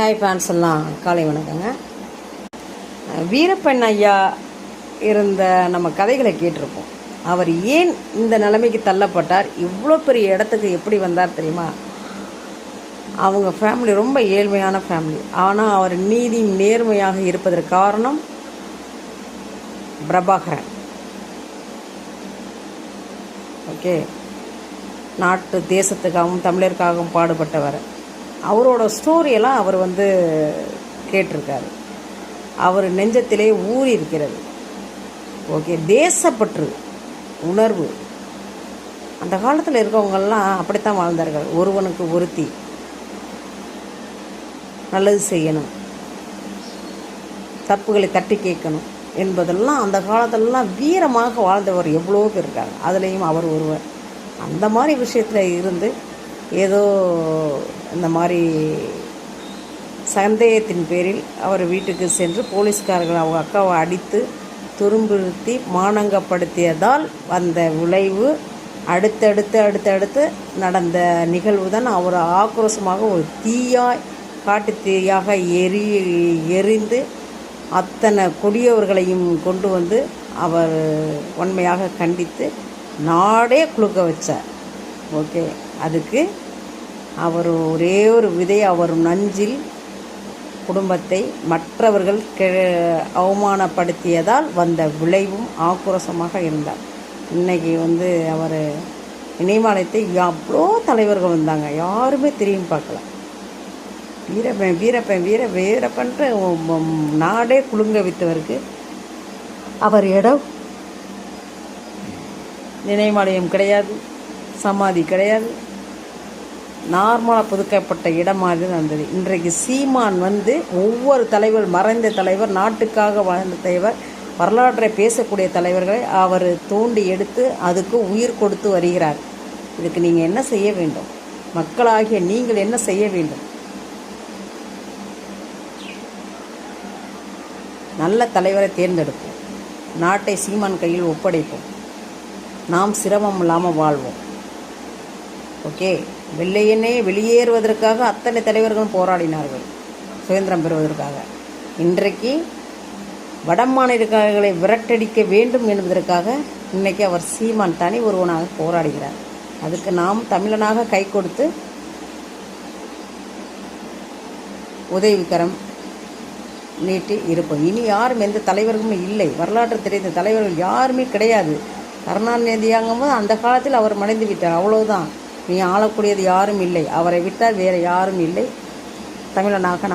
Hi fans எல்லாம் காலை வணக்கங்க. வீரப்பன் ஐயா இருந்த நம்ம கதைகளை கேட்டிருப்போம். அவர் ஏன் இந்த நிலைமைக்கு தள்ளப்பட்டார், இவ்வளோ பெரிய இடத்துக்கு எப்படி வந்தார் தெரியுமா? அவங்க ஃபேமிலி ரொம்ப ஏழ்மையான ஃபேமிலி. ஆனால் அவர் நீதி நேர்மையாக இருப்பதற்கு காரணம் பிரபாகரன். ஓகே, நாட்டு தேசத்துக்காகவும் தமிழருக்காகவும் பாடுபட்டவர். அவரோட ஸ்டோரியெல்லாம் அவர் கேட்டிருக்காரு. அவர் நெஞ்சத்திலே ஊறி இருக்கிறது. ஓகே, தேசப்பற்று உணர்வு. அந்த காலத்தில் இருக்கவங்கெல்லாம் அப்படித்தான் வாழ்ந்தார்கள். ஒருவனுக்கு ஒருத்தி, நல்லது செய்யணும், தப்புகளை தட்டி கேட்கணும் என்பதெல்லாம் அந்த காலத்திலலாம் வீரமாக வாழ்ந்தவர் எவ்வளோ பேர் இருக்காங்க. அதுலேயும் அவர் ஒருவர். அந்த மாதிரி விஷயத்தில் இருந்து ஏதோ இந்த மாதிரி சந்தேகத்தின் பேரில் அவர் வீட்டுக்கு சென்று போலீஸ்காரர்கள் அவங்க அக்காவை அடித்து துரும்புறுத்தி மானங்கப்படுத்தியதால் வந்த விளைவு அடுத்தடுத்து நடந்த நிகழ்வு தான். அவர் ஆக்ரோஷமாக ஒரு தீயாய் காட்டு தீயாக எரிந்து அத்தனை கொடியவர்களையும் கொண்டு வந்து அவர் வன்மையாக கண்டித்து நாடே குலுக்க வச்சார். ஓகே, அதுக்கு அவர் ஒரே ஒரு விதை, அவர் நஞ்சில் குடும்பத்தை மற்றவர்கள் அவமானப்படுத்தியதால் வந்த விளைவும் ஆக்ரோஷமாக இருந்தார். இன்றைக்கி அவர் இணையமாலயத்தை எவ்வளோ தலைவர்கள் வந்தாங்க, யாருமே திரும்பி பார்க்கல. வீரப்பன்ற நாடே குலுங்க வைத்தவருக்கு அவர் இடம் நினைவாலயம் கிடையாது, சமாதி கிடையாது, நார்மலாக புதுக்கப்பட்ட இடம் மாதிரி இருந்தது. இன்றைக்கு சீமான் ஒவ்வொரு தலைவர், மறைந்த தலைவர், நாட்டுக்காக வாழ்ந்த தலைவர், வரலாற்றை பேசக்கூடிய தலைவர்களை அவர் தோண்டி எடுத்து அதுக்கு உயிர் கொடுத்து வருகிறார். இதுக்கு நீங்கள் என்ன செய்ய வேண்டும்? மக்களாகிய நீங்கள் என்ன செய்ய வேண்டும்? நல்ல தலைவரை தேர்ந்தெடுப்போம், நாட்டை சீமான் கையில் ஒப்படைப்போம், நாம் சிரமம் இல்லாமல் வாழ்வோம். ஓகே, வெள்ளையனே வெளியேறுவதற்காக அத்தனை தலைவர்களும் போராடினார்கள் சுதந்திரம் பெறுவதற்காக. இன்றைக்கு வடமாநிலங்களை விரட்டடிக்க வேண்டும் என்பதற்காக இன்றைக்கி அவர் சீமான் தனி ஒருவனாக போராடுகிறார். அதுக்கு நாம் தமிழனாக கை கொடுத்து உதவிக்கரம் நீட்டி இருப்போம். இனி யாரும் எந்த தலைவர்களும் இல்லை, வரலாற்று தெரிந்த தலைவர்கள் யாருமே கிடையாது. கருணாநிதியாங்கும்போது அந்த காலத்தில் அவர் மறைந்து விட்டார், அவ்வளவுதான். நீ ஆளக்கூடியது யாரும் இல்லை, அவரை விட்டால் வேறு யாரும் இல்லை. தமிழனாக